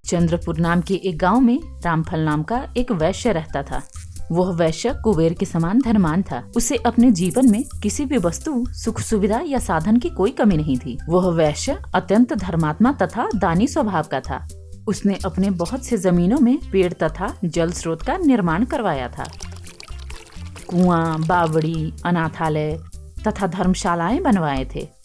चंद्रपुर नाम के एक गांव में रामफल नाम का एक वैश्य रहता था। वह वैश्य कुबेर के समान धनवान था। उसे अपने जीवन में किसी भी वस्तु, सुख सुविधा या साधन की कोई कमी नहीं थी। वह वैश्य अत्यंत धर्मात्मा तथा दानी स्वभाव का था। उसने अपने बहुत से जमीनों में पेड़ तथा जल स्रोत का निर्माण करवाया था। कुआं, बावड़ी, अनाथालय तथा धर्मशालाएं बनवाए थे।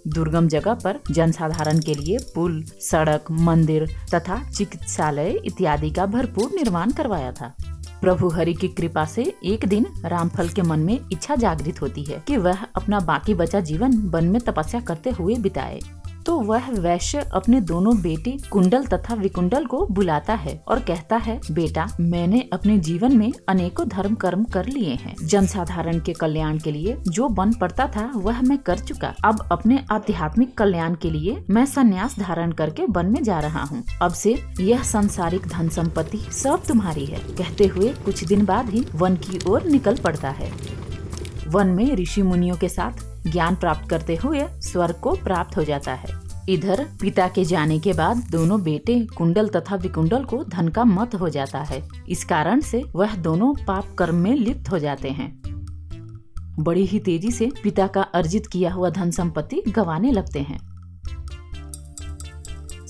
दुर्गम जगह पर जनसाधारण के लिए पुल, सड़क, मंदिर तथा चिकित्सालय इत्यादि का भरपूर निर्माण करवाया था। प्रभु हरि की कृपा से एक दिन रामफल के मन में इच्छा जागृत होती है कि वह अपना बाकी बचा जीवन वन में तपस्या करते हुए बिताए। तो वह वैश्य अपने दोनों बेटे कुंडल तथा विकुंडल को बुलाता है और कहता है, बेटा, मैंने अपने जीवन में अनेकों धर्म कर्म कर लिए हैं। जनसाधारण के कल्याण के लिए जो बन पड़ता था वह मैं कर चुका। अब अपने आध्यात्मिक कल्याण के लिए मैं संन्यास धारण करके वन में जा रहा हूँ। अब से यह सांसारिक धन संपत्ति सब तुम्हारी है। कहते हुए कुछ दिन बाद ही वन की ओर निकल पड़ता है। वन में ऋषि मुनियों के साथ ज्ञान प्राप्त करते हुए स्वर्ग को प्राप्त हो जाता है। इधर पिता के जाने के बाद दोनों बेटे कुंडल तथा विकुंडल को धन का मत हो जाता है। इस कारण से वह दोनों पाप कर्म में लिप्त हो जाते हैं। बड़ी ही तेजी से पिता का अर्जित किया हुआ धन संपत्ति गंवाने लगते हैं।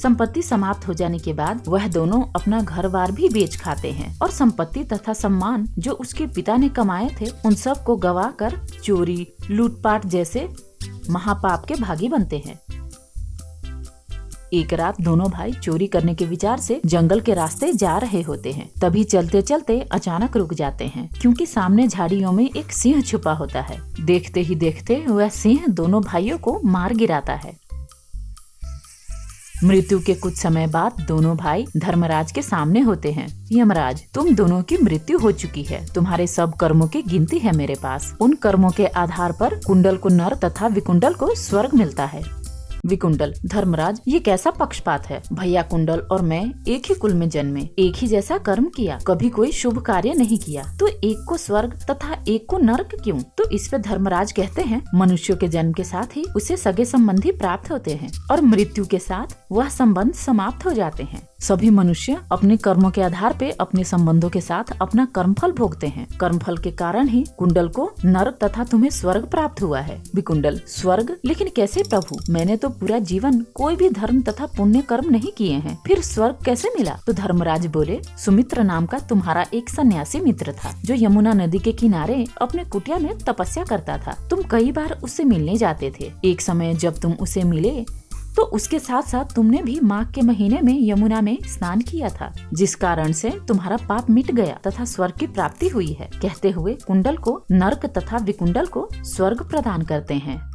संपत्ति समाप्त हो जाने के बाद वह दोनों अपना घर-बार भी बेच खाते हैं और संपत्ति तथा सम्मान जो उसके पिता ने कमाए थे उन सब को गवा कर चोरी, लूटपाट जैसे महापाप के भागी बनते हैं। एक रात दोनों भाई चोरी करने के विचार से जंगल के रास्ते जा रहे होते हैं। तभी चलते चलते अचानक रुक जाते हैं क्योंकि सामने झाड़ियों में एक सिंह छुपा होता है। देखते ही देखते वह सिंह दोनों भाइयों को मार गिराता है। मृत्यु के कुछ समय बाद दोनों भाई धर्मराज के सामने होते हैं। यमराज, तुम दोनों की मृत्यु हो चुकी है। तुम्हारे सब कर्मों की गिनती है मेरे पास। उन कर्मों के आधार पर कुंडल को नर तथा विकुंडल को स्वर्ग मिलता है। विकुंडल, धर्मराज, ये कैसा पक्षपात है। भैया कुंडल और मैं एक ही कुल में जन्मे, एक ही जैसा कर्म किया, कभी कोई शुभ कार्य नहीं किया, तो एक को स्वर्ग तथा एक को नरक क्यों? तो इस पे धर्मराज कहते हैं, मनुष्यों के जन्म के साथ ही उसे सगे संबंधी प्राप्त होते हैं और मृत्यु के साथ वह संबंध समाप्त हो जाते हैं। सभी मनुष्य अपने कर्मों के आधार पे अपने संबंधों के साथ अपना कर्मफल भोगते हैं। कर्मफल के कारण ही कुंडल को नरक तथा तुम्हें स्वर्ग प्राप्त हुआ है। विकुंडल, स्वर्ग? लेकिन कैसे प्रभु, मैंने तो पूरा जीवन कोई भी धर्म तथा पुण्य कर्म नहीं किए हैं, फिर स्वर्ग कैसे मिला? तो धर्मराज बोले, सुमित्र नाम का तुम्हारा एक सन्यासी मित्र था जो यमुना नदी के किनारे अपने कुटिया में तपस्या करता था। तुम कई बार उससे मिलने जाते थे। एक समय जब तुम उसे मिले तो उसके साथ साथ तुमने भी माघ के महीने में यमुना में स्नान किया था, जिस कारण से तुम्हारा पाप मिट गया तथा स्वर्ग की प्राप्ति हुई है। कहते हुए कुंडल को नरक तथा विकुंडल को स्वर्ग प्रदान करते हैं।